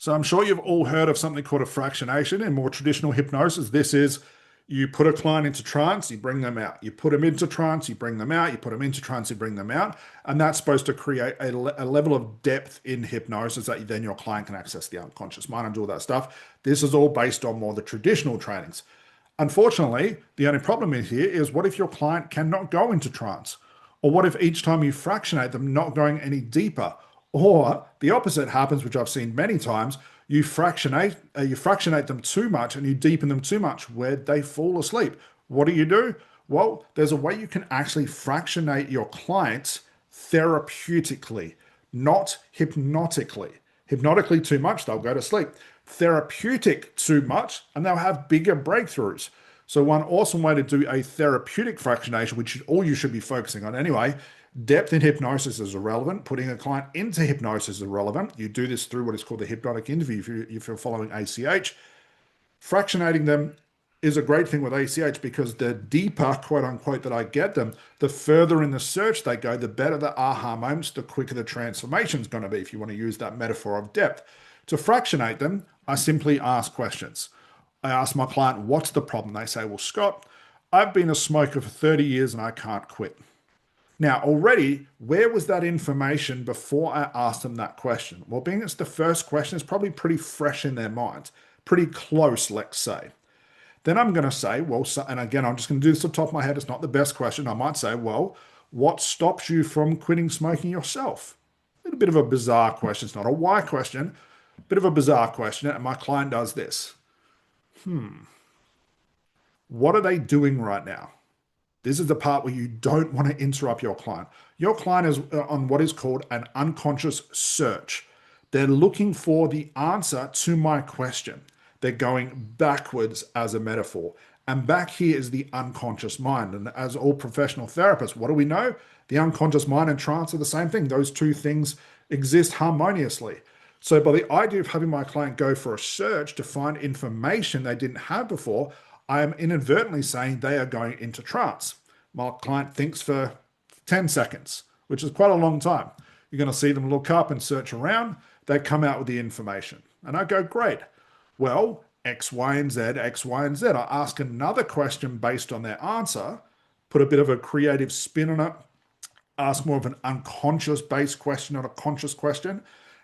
So I'm sure you've all heard of something called a fractionation in more traditional hypnosis. This is you put a client into trance, you bring them out. You put them into trance, you bring them out. You put them into trance, you bring them out. And that's supposed to create a level of depth in hypnosis that then your client can access the unconscious mind and do all that stuff. This is all based on more the traditional trainings. Unfortunately, the only problem in here is what if your client cannot go into trance? Or what if each time you fractionate them, not going any deeper? Or the opposite happens, which I've seen many times. You fractionate them too much and you deepen them too much where they fall asleep. What do? Well, there's a way you can actually fractionate your clients therapeutically, not hypnotically. Hypnotically too much, they'll go to sleep. Therapeutic too much, and they'll have bigger breakthroughs. So one awesome way to do a therapeutic fractionation, which all you should be focusing on anyway, depth in hypnosis is irrelevant. Putting a client into hypnosis is irrelevant. You do this through what is called the hypnotic interview if you're following ACH. Fractionating them is a great thing with ACH because the deeper, quote unquote, that I get them, the further in the search they go, the better the aha moments, the quicker the transformation is going to be, if you want to use that metaphor of depth. To fractionate them, I simply ask questions. I ask my client, what's the problem? They say, well, Scott, I've been a smoker for 30 years and I can't quit. Now, already, where was that information before I asked them that question? Well, being it's the first question, it's probably pretty fresh in their minds, pretty close, let's say. Then I'm going to say, well, and again, I'm just going to do this off the top of my head. It's not the best question. I might say, well, what stops you from quitting smoking yourself? A little bit of a bizarre question. It's not a why question, a bit of a bizarre question. And my client does this. What are they doing right now? This is the part where you don't want to interrupt your client. Your client is on what is called an unconscious search. They're looking for the answer to my question. They're going backwards as a metaphor. And back here is the unconscious mind. And as all professional therapists, what do we know? The unconscious mind and trance are the same thing. Those two things exist harmoniously. So by the idea of having my client go for a search to find information they didn't have before, I am inadvertently saying they are going into trance. My client thinks for 10 seconds, which is quite a long time. You're going to see them look up and search around. They come out with the information. And I go, great. Well, X, Y, and Z, X, Y, and Z. I ask another question based on their answer, put a bit of a creative spin on it, ask more of an unconscious-based question, not a conscious question,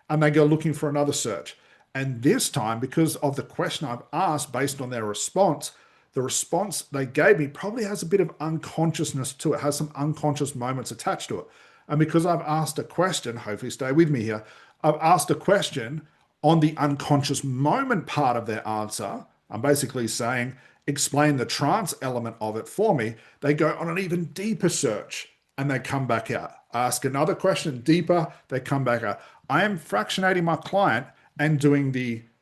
and they go looking for another search. And this time, because of the question I've asked based on their response, the response they gave me probably has a bit of unconsciousness to it, has some unconscious moments attached to it. And because I've asked a question, hopefully stay with me here, I've asked a question on the unconscious moment part of their answer. I'm basically saying, explain the trance element of it for me. They go on an even deeper search and they come back out. Ask another question deeper, they come back out. I am fractionating my client and doing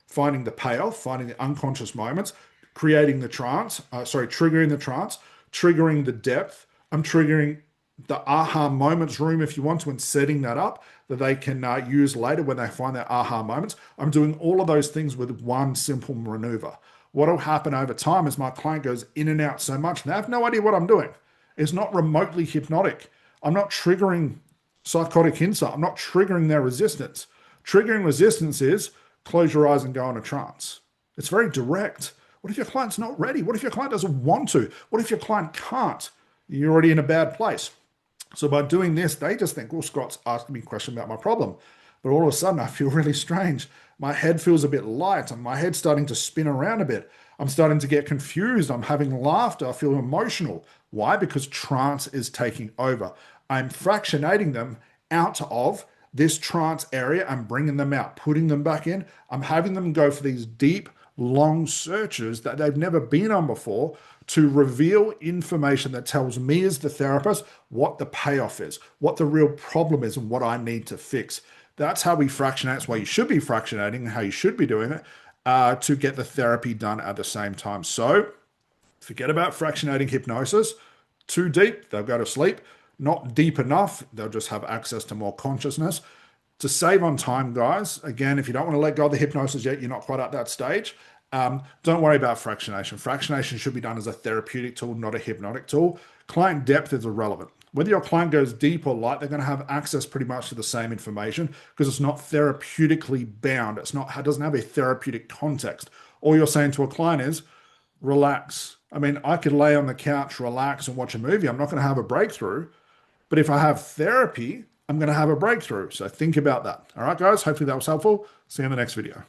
finding the payoff, finding the unconscious moments, creating the trance, triggering the trance, triggering the depth. I'm triggering the aha moments room, if you want to, and setting that up that they can use later when they find their aha moments. I'm doing all of those things with one simple maneuver. What will happen over time is my client goes in and out so much, and they have no idea what I'm doing. It's not remotely hypnotic. I'm not triggering psychotic insight. I'm not triggering their resistance. Triggering resistance is close your eyes and go in a trance. It's very direct. What if your client's not ready? What if your client doesn't want to? What if your client can't? You're already in a bad place. So by doing this, they just think, well, Scott's asking me a question about my problem. But all of a sudden, I feel really strange. My head feels a bit light and my head's starting to spin around a bit. I'm starting to get confused. I'm having laughter. I feel emotional. Why? Because trance is taking over. I'm fractionating them out of this trance area and bringing them out, putting them back in. I'm having them go for these deep, long searches that they've never been on before to reveal information that tells me as the therapist what the payoff is, what the real problem is, and what I need to fix. That's how we fractionate. That's why you should be fractionating and how you should be doing it to get the therapy done at the same time. So forget about fractionating hypnosis. Too deep, they'll go to sleep. Not deep enough, they'll just have access to more consciousness. To save on time, guys, again, if you don't want to let go of the hypnosis yet, you're not quite at that stage, don't worry about fractionation. Fractionation should be done as a therapeutic tool, not a hypnotic tool. Client depth is irrelevant. Whether your client goes deep or light, they're going to have access pretty much to the same information because it's not therapeutically bound. It doesn't have a therapeutic context. All you're saying to a client is relax. I mean, I could lay on the couch, relax, and watch a movie. I'm not going to have a breakthrough. But if I have therapy, I'm going to have a breakthrough. So think about that. All right, guys. Hopefully that was helpful. See you in the next video.